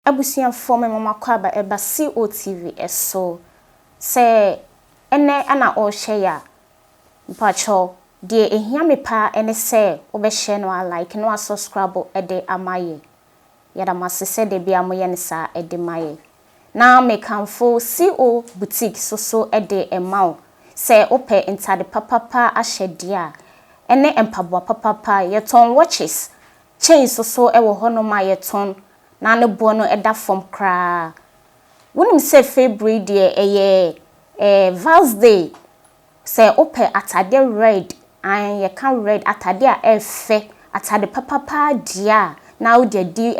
abusian form mama kwaba eba COTV eso se ene ana o share mpacho de ehia me pa ene se obehye no like no subscribe ede amaye yada masese de bia moye ne sa ede maye na me kanfo CO boutique so ede emao se ope intade papa ahyedia ene empabo papa yeton watches chain so ewo hono ma yeton na ne bo no eda form kra wonim se February de Val's Day se ope atade red and ye can red atade a efe atade papa dia na wo de di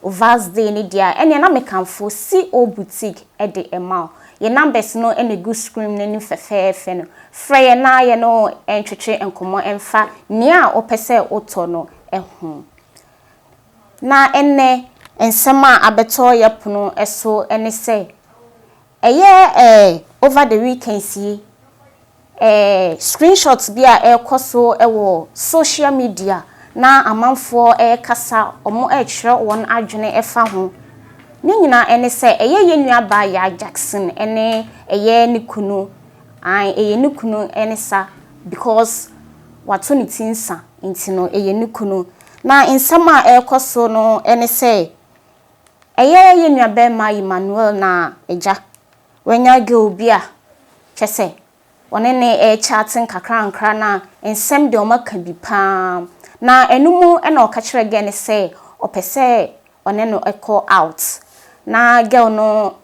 Val's Day ni dia ene na me kanfo CO boutique ede emao ye numbers no ene good screen nani fefefe no frey na ye no entwetwe enkomo emfa nia opese oto no ehu na ene ensema abeto ye pono eso ene se over the weekend see screenshots bia ekoso ewo social media na amanfo kasa omo kyerɛ won adwene efa ho ne nyina ene se ye nua ba Yaa Jackson ene ni kunu ni kunu ene sa because wato ne tinsa ntino ni kunu na nsema ekoso no ene se ye nua ba Manuel na eja wanya girl bia kyese one ne chatting kakra na nsem de o maka bi pam na enumu ena o ka kire gene se opese one no echo out na girl no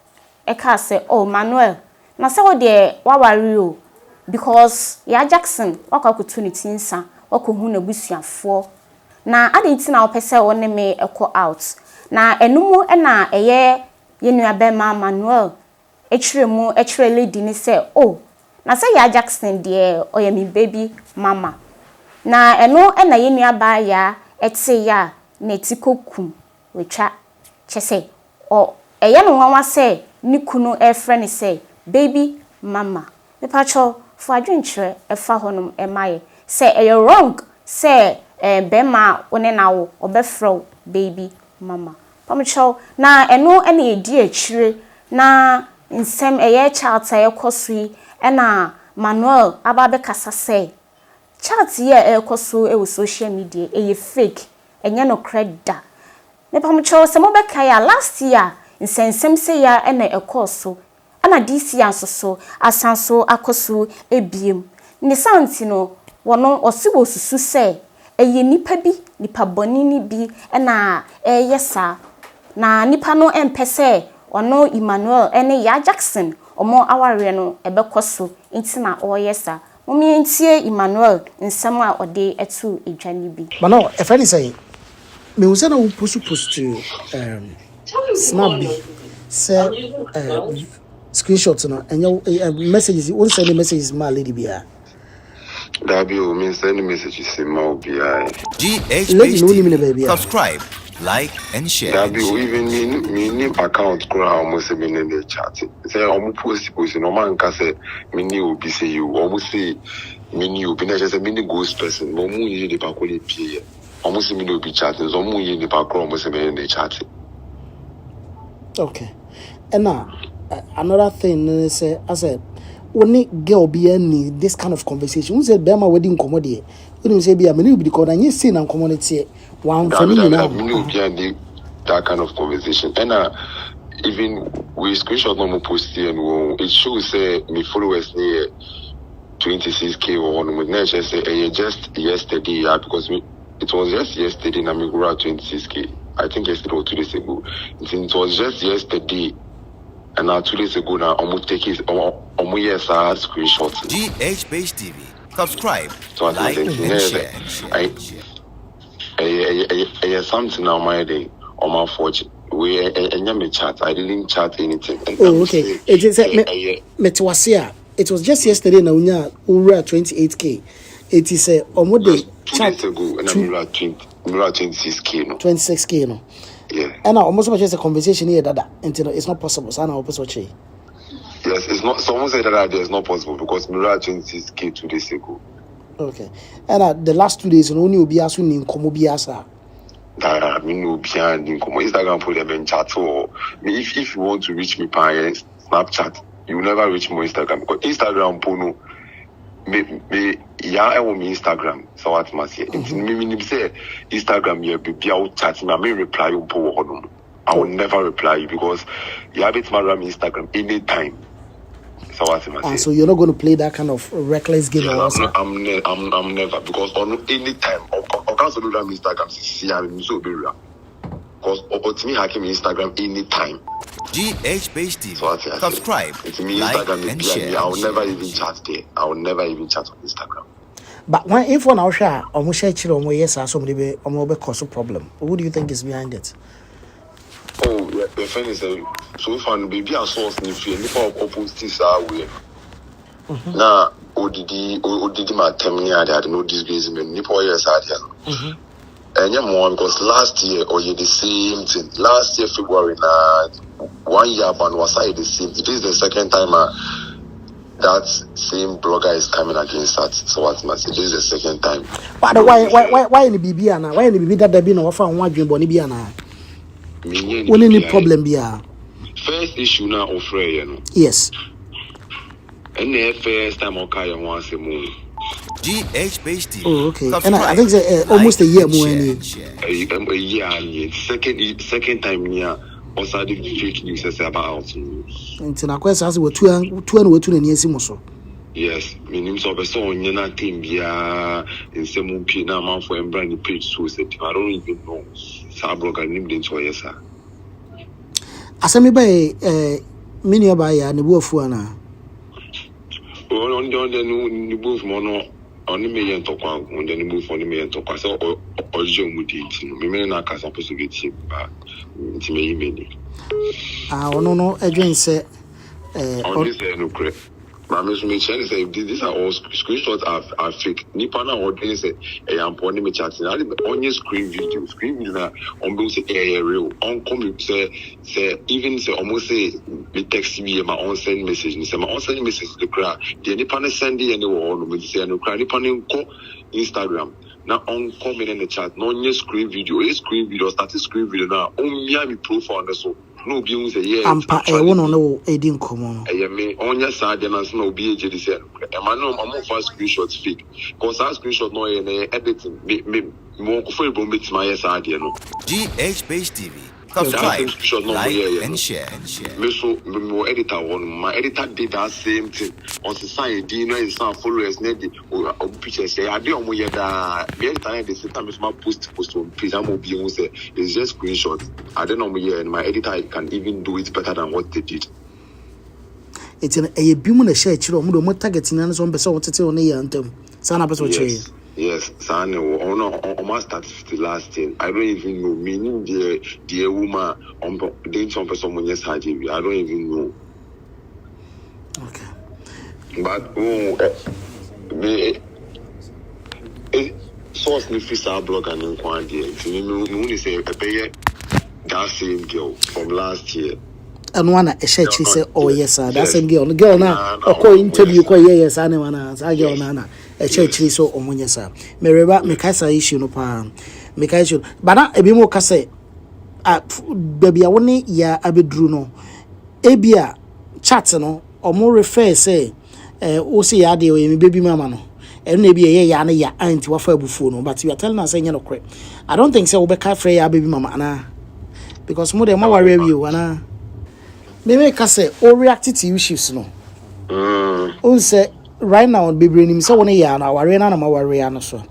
eka se oh Manuel na se wo de wawari o because Yaa Jackson wakakutu ne tinsa wakohu na busuafo na adenti na opese one me echo out na enumu ena yenua be Manuel echire lady ni se oh na se Yaa Jackson de oyemi baby mama na eno ena yenua ba ya etse ya na etikokum wetwa chese o no nwanwa se ni kunu efre se baby mama me pacho fo adwenkyere efa honum emaye se wrong se bema one na wo obefro baby mama pamecho na eno ena edi akire na nsem chat ekosui ena Manuel ababe kasa se chat ye ekoso e social media fake enye no credda me pamecho se mobeka ya last year nsensem se ya ena ekoso ana this year so asanso akoso ebiem ni santi no wono osibo susu se nipa bi nipa bonini bi ena yesa na nipa no empese ono Emmanuel ene Yaa Jackson omo aware no ebekoso ntina oyesa momi entie Emmanuel nsem a ode etu edwane bi no e friend say me wo say na wo post snap bi say screenshots no enye messages won send messages ma lady bia Dabi o me send messages ma obia GHBTV. Subscribe, like and share. Dabi o even me account kura almost me in the chat say omo post no man ka say me ni obi say you almost say me ni obi na just say me ni ghost person mo mu yi de pa ko le pie almost me no be chatting so mu yi de pa ko almost me in the chat. Okay. And now another thing say I said only girl be any this kind of conversation. Who said Bema wedding commodity? When you say be a many be because I see and community one for me now. That kind of conversation. And even we screenshot normal post here and it shows me followers near 26k or one with say just yesterday because it was just yesterday and we grew 26k. I think yesterday or 2 days ago. It was just yesterday. And now 2 days ago now, I'm going to take his screenshots. GHBTV. Subscribe, so like, and share. I something on my day on my fortune. We chat. I didn't chat anything. Oh, okay. It is it was just yesterday now. We were at 28k. It is a day. 2 days ago, and I'm 26k. No. 26k. No. Yeah. And now almost just a conversation here that until it's not possible. So now yes, it's not. Someone said that it's not possible because we were 26k 2 days ago. Okay. And the last 2 days, only will be asking in Komobiasa. that I mean no behind Instagram for them chat or if you want to reach me by Snapchat, you will never reach my Instagram because Instagram pono me I want me Instagram so what must say me say Instagram you be out chat me reply you po I will never reply you because you have it my Instagram anytime. So what am I saying? So you're not going to play that kind of reckless game also? I'm never because on any time I can't do that Instagram see I'm so be real because to me hacking Instagram anytime. GH TV. So Subscribe, to me like, Instagram and is share. I will never even chat there. I will never even chat on Instagram. But when info now share almost share children yes somebody be cause a problem. What do you think is behind it? Oh, the friend is so far baby a source ni fear ni for opposites are we. Na odidi my terminal I know this guys men ni for years are there. And more because last year or the same thing. Last year February na 1 year ban was I the same. It is the second time that same blogger is coming against that. So what must it is the second time. But why in the BB ana? Why in the BB that they be no offer one dream boni bi ana? When any problem be a first issue now offer you know. Yes. And the first time okay you want say more. GH TV. Oh, okay. And I think almost a year more any. A year and second time here also the fake news about Until na kwesa as we two and na esi so. Yes, meaning so person on your team bia in some P na man for brand page so say I don't even know. Sa blogger name den so yes sir. Asemi by mini oba ya ne bu afu ana. On the new move mono on the million talk on the move on the million talk so or Jomudi me me na ka supposed to get him to me email. No again say on this no correct. Mami's me say these are all screenshots are fake. Nipa na ordering say am pon me chatting. On your screen video na on be say real. On come say even say almost say me text me my on send message. Me say my on send message to cry. The nipa na send any no me say no cry. Nipa na ko Instagram. Now on comment in the chat. No on your screen video. A screen video started screen video now. On me profile on the so. No be say yeah. Ampa won no edin komo. Me on your side and no be ejedi say. E ma no am for screenshots fake. Cause that screenshot no editing me mo ko for bomb it my side no. GH TV. Subscribe, like, and share. Me so me editor one. My editor did that same thing. On society, you know, it's some followers. Need or pictures. Say I do omo yeda. Me editor the same time my post on page. I'm be on say it's just screenshot. I don't know and my editor can even do it better than what they did. It's a bimu na share chiro. Mo do targeting na so mbese wotete on ya ntem. Sana person che. Yes, son. Oh no, almost started the last thing. I don't even know. Meaning the woman doing some person when yes, I don't even know. Okay. But source me free our blog and inquiry. Me only say that same girl from last year. And one a share she say oh yes sir that same girl na okọ interview ko yes ane wana sa girl na a church so omunye sa mereba me kasa issue no pa me kasa issue bana ebi mo kasa baby a woni ya abedru no ebia chat no omo refer say o say ya de o me baby mama no eno na ebia ye ya na ya anti wa fa abufuo no but we are telling us say no correct. I don't think say we be ka frɛ ya baby mama na because mo de ma worry you ana me make say o react to issues no on say right now baby nim say woni ya na worry na ma worry ya no so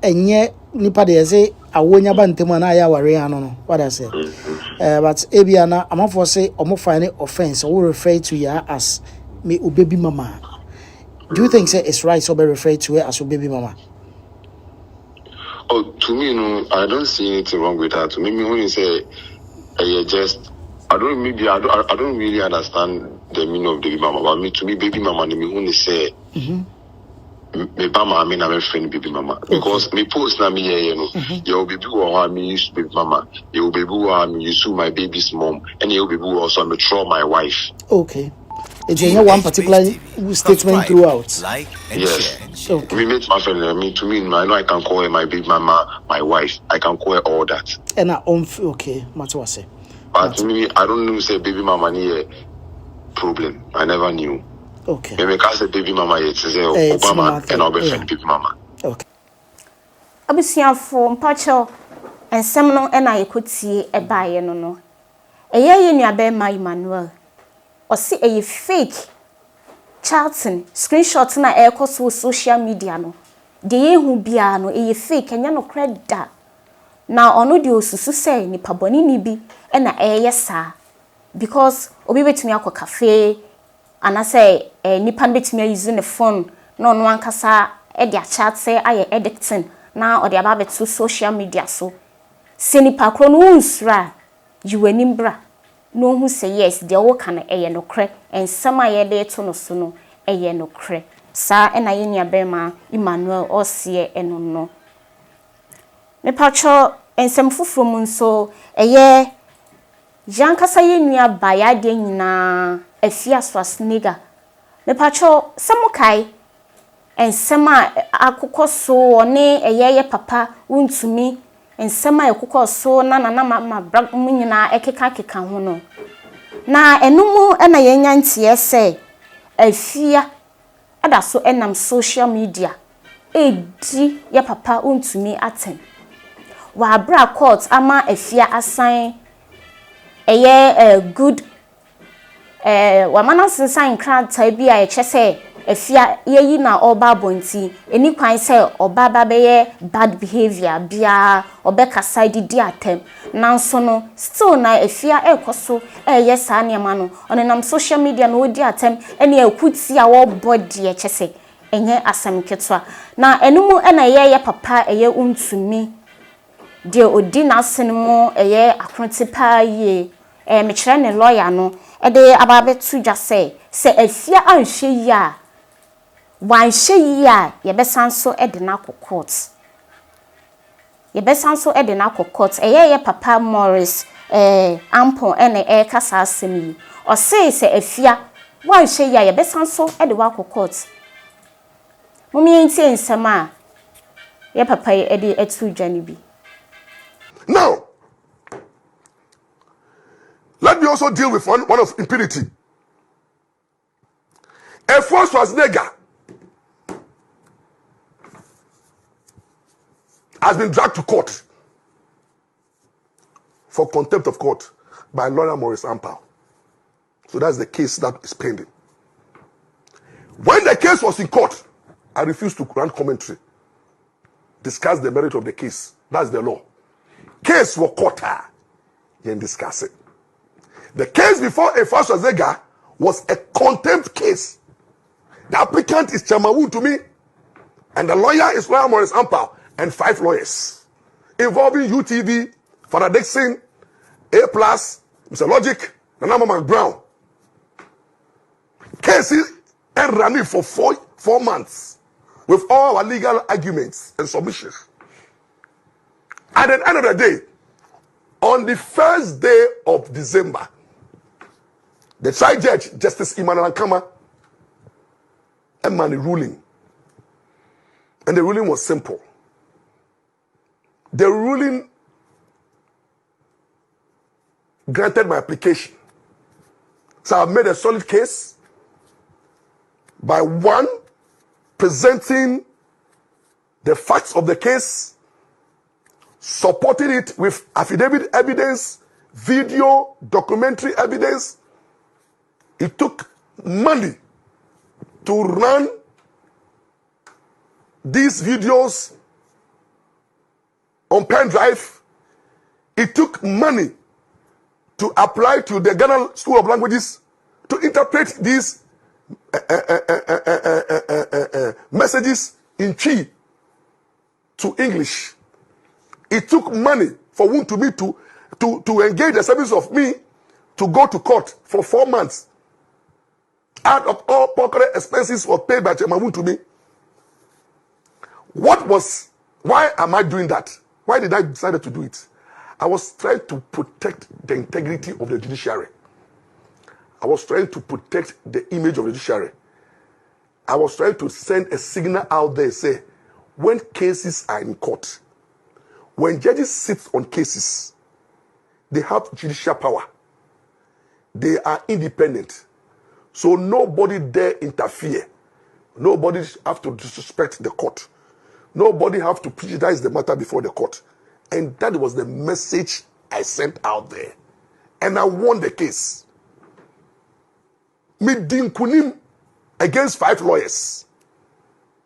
enye nipa de say awonya ba ntemu na ya worry ya no no what I say but ebia na amafo say omo find offense or refer to ya as me o baby mama. Do you think say it's right so be refer to her as o baby mama? Oh, to me, no, I don't see anything wrong with that. To me, when you say, just, I don't really understand the meaning of baby mama. But me, to me, baby mama, me when you say, me mama, I mean, I'm a friend baby mama. Because me post na me you know, your baby will me use baby mama, your baby will me use my baby's mom, and your baby will also me throw my wife. Okay. It's in one particular statement throughout. Like and Yes. share. Okay. We meet my friend. To me, I know I can call her my big mama, my wife. I can call her all that. And okay, matter what say. But to me, I don't know say baby mama need problem. I never knew. Okay. When I say baby mama, it's say Obama and I'll be friend baby mama. Okay. Abusiafo mpacho ensem no na yekotie ebaaye no. Eye ye nuabe ma Manuel. Osi eye fake chatting screenshot na ekoso social media no. De ye hu bia no eye fake enya no kreda. Na ono de osusu say nipa boni ni bi na eye saa because obi betumi akọ cafe ana say nipa betumi use ne phone na ono ankasa e de chat say aye editing na o de aba beto social media so se nipa kro no unsura yiwani bra no hu say yes de wo kan eye no kre ensam aye de to no so no eye no kre sa na ye nia bema Emmanuel osie eno no me pacho ensem fufuro mu nso eye jankasa ye nua ba ya de nyina afia swasnega me pacho samukai ensem a akokoso one eye papa untumi ensem a akokoso na ma bra mu nyina ekeka ho no na enumu na ye nyantie se afia ada so enam social media edi ye papa untumi aten wa bra court ama afia asan eye good wa manansen san kranta bi a echese afia yeyi na oba bonti eni kwan se oba babeye bad behavior bia obeka side di atem nanso no still na afia ekoso eye saa niam no onenam social media no odi atem ene akuti a wo body echese enye asem ketwa na enumu na ye papa eye untumi de odi na senmo eye akronte pa ye me kire ne lawyer no e de ababetu dwa se afia anhwe yi a wanhwe yi a ye besanso e de na court ye besanso e de na court eye papa Morris ampo ene kasa asemi o se afia wanhwe yi a ye besanso e de wa court mumi enti ensema ye papa e de etu dwane bi. Now, let me also deal with one of impunity. A force was nigger has been dragged to court for contempt of court by lawyer Maurice Ampao. So that's the case that is pending. When the case was in court, I refused to grant commentary, discuss the merit of the case. That's the law. Case was court, you can discuss it. The case before a first Azega was a contempt case. The applicant is Chamawu to me, and the lawyer is lawyer Maurice Ampao, and 5 lawyers involving UTV, Father Dixon, A+, Mr. Logic, and Nama Brown. Case and running for 4 months with all our legal arguments and submissions. At the end of the day, on the first day of December, the trial judge, Justice Emmanuel Ankama, emanated ruling. And the ruling was simple. The ruling granted my application. So I've made a solid case by 1, presenting the facts of the case, supporting it with affidavit evidence, video, documentary evidence. It took money to run these videos on pen drive. It took money to apply to the Ghana School of Languages to interpret these messages in Chi to English. It took money for one to me to engage the service of me to go to court for 4 months. Out of all pocket expenses was paid by Chemawu to me. Why am I doing that? Why did I decide to do it? I was trying to protect the integrity of the judiciary. I was trying to protect the image of the judiciary. I was trying to send a signal out there, say, when cases are in court, when judges sit on cases, they have judicial power. They are independent. So nobody dare interfere. Nobody have to disrespect the court. Nobody have to prejudice the matter before the court. And that was the message I sent out there. And I won the case. Me din kunim against 5 lawyers.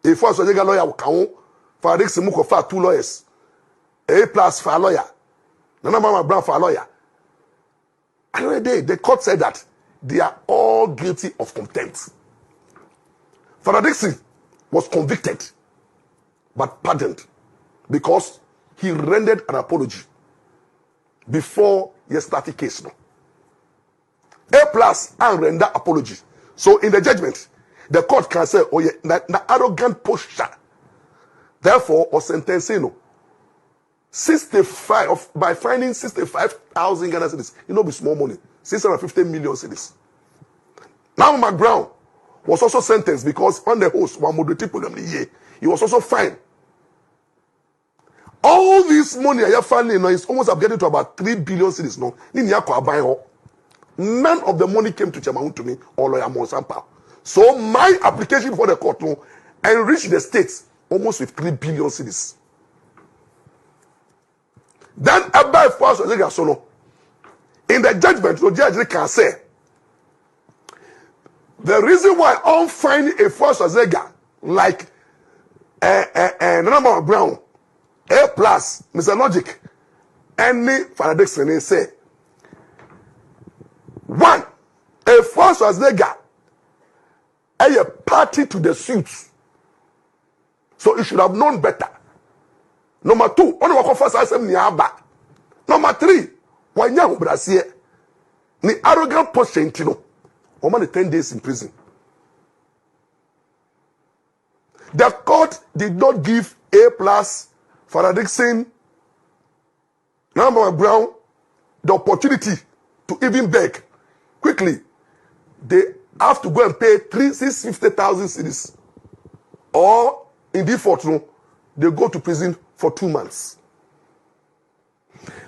If I was a legal lawyer, I can for Alex Muko for 2 lawyers. A plus for a lawyer. Nana Mama Brown for a lawyer. Another day, the court said that they are all guilty of contempt. Father Dixon was convicted, but pardoned, because he rendered an apology before he started case. No. A plus and render apology. So in the judgment, the court can say, oh yeah, na arrogant posture. Therefore, or sentencing no. 65 by finding 65,000 Ghana cedis. You know, be small money. 650 million cedis. Now McBrown was also sentenced because on the host one moderated program the year, he was also fined. All this money I have finally, is almost upgraded to about 3 billion cedis. No, none of the money came to Chairman to me or lawyer Monsampa. So my application for the court no, enriched the states almost with 3 billion cedis. Then above first in the judgment, the judge can say the reason why I'm finding a first Azega like number Brown, A plus, Mr. Logic, any Father Dixon, they say 1, a first Azega a party to the suits, so you should have known better. Number 2, only what first I said niaba. Number 3, when you Brazil, the arrogant postentino, only 10 days in prison. The court did not give A plus Father Dixon, Number Brown, the opportunity to even beg quickly. They have to go and pay 650,000 cedis, or in default, no, they go to prison for 2 months.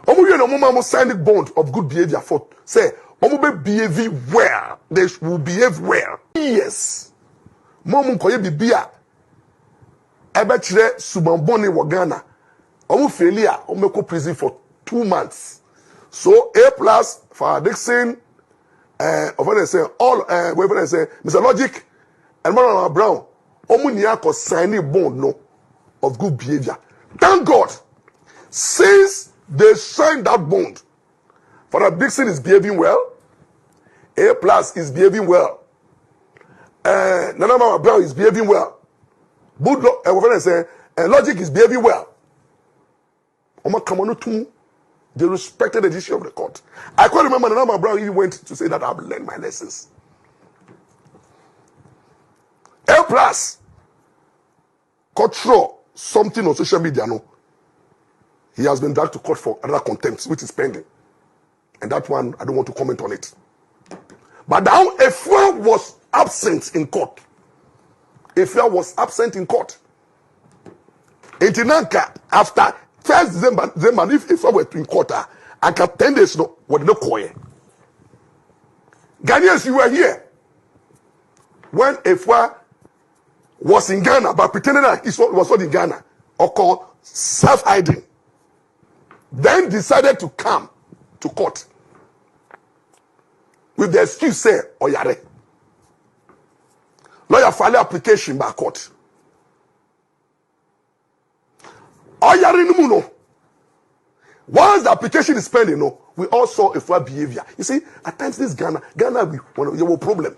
Omo sign the bond of good behavior for say omo be behave well. They will behave well. Yes. Momu koye bibia ebe kire subamboni wa Ghana. Omo failure omo go prison for 2 months. So A plus for Dixon over say all whatever say Mr. Logic and Manuel Brown omo nia ko sign the bond no of good behavior. Thank God, since they signed that bond, Father Dixon is behaving well, A plus is behaving well, Nana Brown is behaving well, Logic is behaving well. They respected the decision of the court. I quite remember Nana Brown even went to say that I've learned my lessons. A plus control something on social media, no. He has been dragged to court for another contempt, which is pending. And that one, I don't want to comment on it. But now, Efua was absent in court. Efua was absent in court. In Tinanka, after 1st December, if Efua were in court, I can 10 days, no, what no koye. Ghanaians, you were here. When Efua was in Ghana, but pretending that he was not in Ghana, or called self-hiding. Then decided to come to court with the excuse say oyare. Lawyer file application by court. Oyare no no. Once the application is pending, no, we all saw a fair behavior. You see, at times this Ghana we have a problem.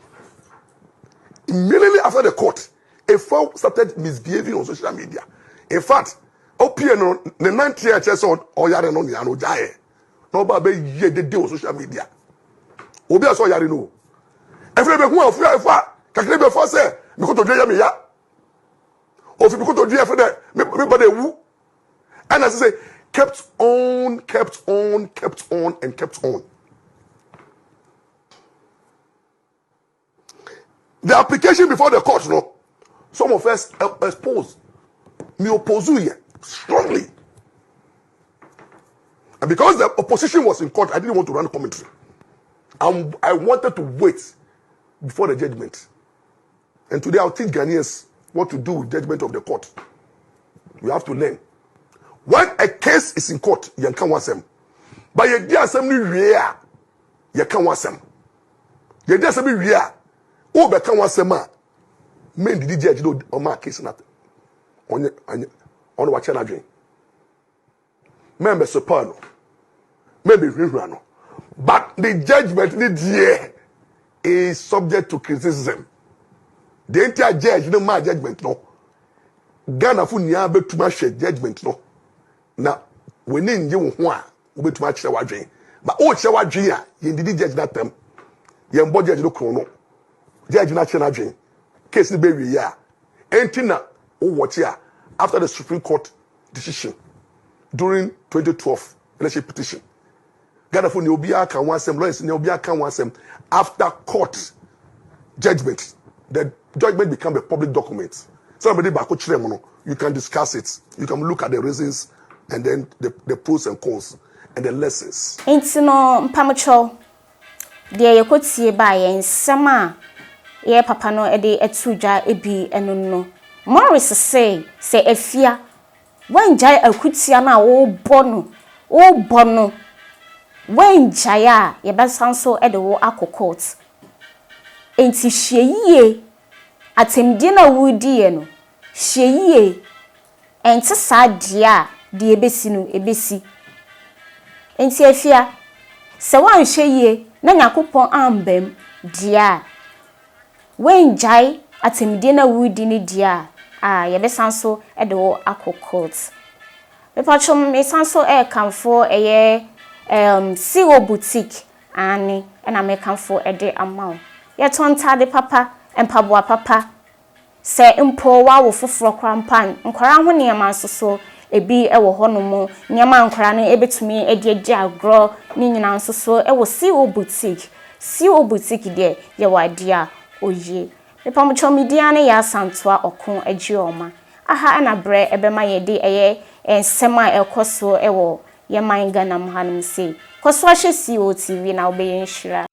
Immediately after the court, a foul started misbehaving on social media. In fact, OPN the 9th year chess on Oyare no Niano Jaye. No baby ye the day on social media. Obi aso Oyare no. Every be who of you kakle be for say me ko to dwe me ya. Of me ko to dwe for there me body wu. And as I say kept on and kept on. The application before the court, no, some of us exposed me oppose here strongly. And because the opposition was in court, I didn't want to run commentary. I wanted to wait before the judgment. And today I'll teach Ghanaians what to do with judgment of the court. We have to learn. When a case is in court, you can't want them. But you do assembly rare, you can't want them. You do assembly rare. Oh, but can't want them. Men did judge do on my case not on what channel doing. Member Soprano, maybe Rirano. But the judgment is subject to criticism. The entire judge, no my judgment, no. Ghana fu nya be tuma hwe judgment no. Na we ni nje wo ho a wo be tuma kire wadwen. But o kire wadwen a ye ndidi judge that time. Ye mbo judge no kro no. Judge na kire na dwen. Case ni be wi ya. Enti na o watch ya after the Supreme Court decision during 2012 election petition. Ghana fu ni obi aka wansem lawyers ni obi aka wansem after court judgment. The judgment become a public document. Somebody back you can discuss it. You can look at the reasons and then the pros and cons and the lessons. Ain't no mpamocho. Dear you could see by and sama ye papa no ede etuja ebi enono. Morris say efia when jai akutia na wo bono when jaya ye besan so ede wo akokot. Enti hweye atemdie na wudie no hweye enti sadia de ebesi no ebesi enti afia se wan hweye na yakopon ambem dia wenjai atemdie na wudi ni dia ye besan so ede wo akokot bepachom me sanso kamfo eye Siwo boutique ani na me kamfo ede amount ye tonta de papa empaboa papa se mpo wa wo foforo krampan nkwara ho niam so ebi ewo honomo niam nkwara no ebetumi edi agro ni nyina so ewo Siwo boutique de ye wadia oye mepa mcho media ne ya santoa okon agioma aha na bre ebema ye de eye ensema ekoso ewo ye man Ghana mhanim se koso ahye Siwo TV na obeye nhira